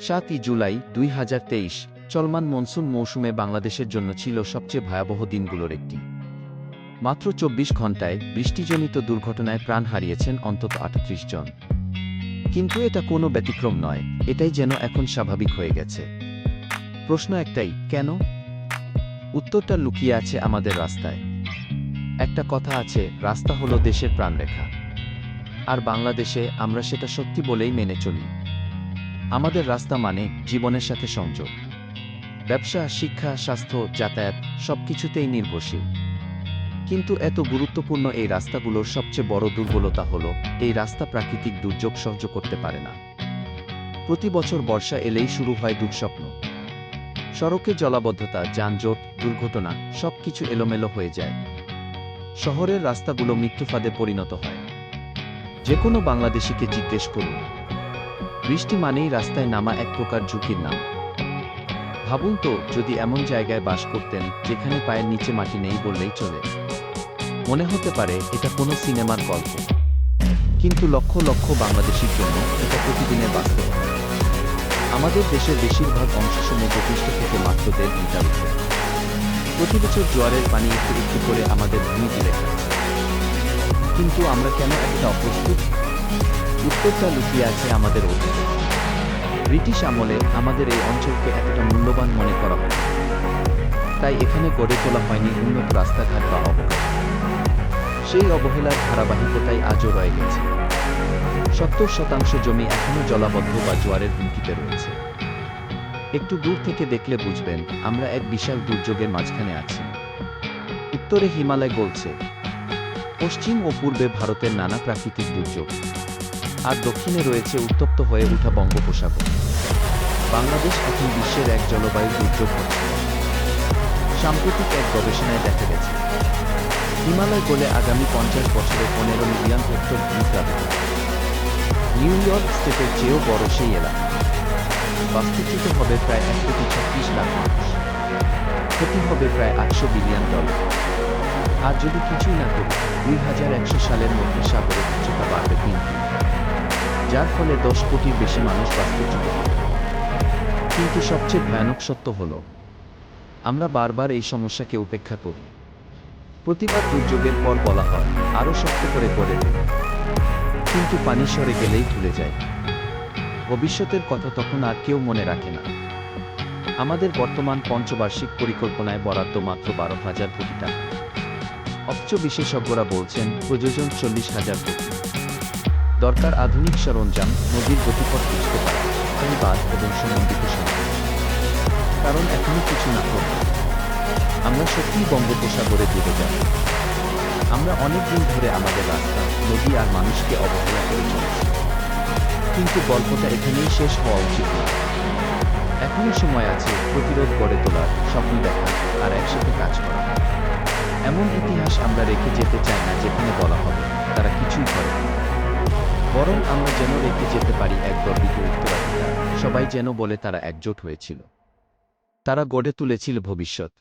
৭ই জুলাই ২০২৩ চলমান মনসুন মৌসুমে বাংলাদেশের জন্য ছিল সবচেয়ে ভয়াবহ দিনগুলোর একটি। মাত্র ২৪ ঘণ্টায় বৃষ্টিজনিত দুর্ঘটনায় প্রাণ হারিয়েছেন অন্তত ৩৮ জন। কিন্তু এটা কোনো ব্যতিক্রম নয়, এটাই যেন এখন স্বাভাবিক হয়ে গেছে। প্রশ্ন একটাই, কেন? উত্তরটা লুকিয়ে আছে আমাদের রাস্তায়। একটা কথা আছে, রাস্তা হলো দেশের প্রাণরেখা। আর বাংলাদেশে আমরা সেটা সত্যি বলেই মেনে চলি। আমাদের রাস্তা মানে জীবনের সাথে সংযোগ। ব্যবসা, শিক্ষা, স্বাস্থ্য, যাতায়াত সবকিছুতেই নির্ভরশীল। কিন্তু এত গুরুত্বপূর্ণ এই রাস্তাগুলোর সবচেয়ে বড় দুর্বলতা হলো, এই রাস্তা প্রাকৃতিক দুর্যোগ সহ্য করতে পারে না। প্রতি বছর বর্ষা এলেই শুরু হয় দুঃস্বপ্ন। সড়কে জলাবদ্ধতা, যানজট, দুর্ঘটনা সবকিছু এলোমেলো হয়ে যায়। শহরের রাস্তাগুলো মৃত্যুফাঁদে পরিণত হয়। যে কোনো বাংলাদেশিকে জিজ্ঞেস করুন, বৃষ্টি মানেই রাস্তায় নামা এক প্রকার ঝুঁকির নাম। ভাবুন তো, যদি এমন জায়গায় বাস করতেন যেখানে পায়ের নিচে মাটি নেই বললেই চলে। মনে হতে পারে এটা কোনো সিনেমার গল্প। কিন্তু লক্ষ লক্ষ বাংলাদেশির জন্য এটা প্রতিদিনের বাস্তবতা। আমাদের দেশের বেশিরভাগ অংশ সমুদ্রপৃষ্ঠ থেকে মাত্র ১.৫ মিটার উপরে। প্রতি বছর জোয়ারের পানি একটু একটু করে আমাদের ভূমি গিলে খাচ্ছে। কিন্তু আমরা কেন এতটা অপ্রস্তুত? উত্তরটা লুকিয়ে আছে আমাদের অতীতে। ব্রিটিশ আমলে আমাদের এই অঞ্চলকে এতটা মূল্যবান মনে করা হয়, তাই এখানে গড়ে তোলা হয়নি উন্নত রাস্তাঘাট বা অবকাঠামো। সেই অবহেলার ধারাবাহিকতাই আজও রয়ে গেছে। ৭০% জমি এখনও জলাবদ্ধ বা জোয়ারের হুমকিতে রয়েছে। একটু দূর থেকে দেখলে বুঝবেন, আমরা এক বিশাল দুর্যোগের মাঝখানে আছি। উত্তরে হিমালয় গলছে, পশ্চিম ও পূর্বে ভারতের নানা প্রাকৃতিক দুর্যোগ, আর দক্ষিণে রয়েছে উত্তপ্ত হয়ে ওঠা বঙ্গোপসাগর। বাংলাদেশ এখন বিশ্বের এক জলবায়ু দুর্যোগ হচ্ছে। সাম্প্রতিক এক গবেষণায় দেখা গেছে, হিমালয় গলে আগামী ৫০ বছরে ১৫ মিলিয়ন হেক্টর ভূমি প্লাবিত। নিউ ইয়র্ক স্টেটের চেয়েও বড় সেই এলাকা। বাস্তুচ্যুত হবে প্রায় ১,৩৬,০০,০০০ মানুষ। ক্ষতি হবে প্রায় $৮০০ বিলিয়ন। আর যদি কিছুই না করি, ২১০০ সালের মধ্যে সাগরের উচ্চতা বাড়বে ৩ ফুট, যার ফলে ১০ কোটির বেশি মানুষ বাস্তুচ্যুত হবে। কিন্তু সবচেয়ে ভয়ানক সত্য হল, আমরা বারবার এই সমস্যাকে উপেক্ষা করি। প্রতিবার দুর্যোগের পর বলা হয়, আরও শক্ত করে গড়ে তুলি। কিন্তু পানি সরে গেলেই ভুলে যায়। ভবিষ্যতের কথা তখন আর কেউ মনে রাখে না। আমাদের বর্তমান পঞ্চবার্ষিক পরিকল্পনায় বরাদ্দ মাত্র ১২,০০০ কোটি টাকা। অথচ বিশেষজ্ঞরা বলছেন প্রয়োজন ৪০,০০০ কোটি। দরকার আধুনিক সরঞ্জাম, নদীর গতিপথ বুঝতে পারা, বাঁধ এবং সমন্বিত সমাধান। কারণ এখনই কিছু না করলে আমরা সত্যিই বঙ্গোপসাগরে ডুবে যাব। আমরা অনেক দিন ধরে আমাদের রাস্তা, নদী আর মানুষকে অবহেলা করে চলেছি। কিন্তু গল্পটা এখানেই শেষ হওয়া উচিত না। এখনই সময় আছে প্রতিরোধ গড়ে তোলার, স্বপ্ন দেখার আর একসাথে কাজ করা। এমন ইতিহাস আমরা রেখে যেতে চাই না যেখানে বলা হবে তারা কিছুই করে না। বরং আমরা যেন রেখে যেতে পারি এক গর্বিত উত্তরাধিকার। সবাই যেন বলে তারা একজোট হয়েছিল, তারা গড়ে তুলেছিল ভবিষ্যৎ।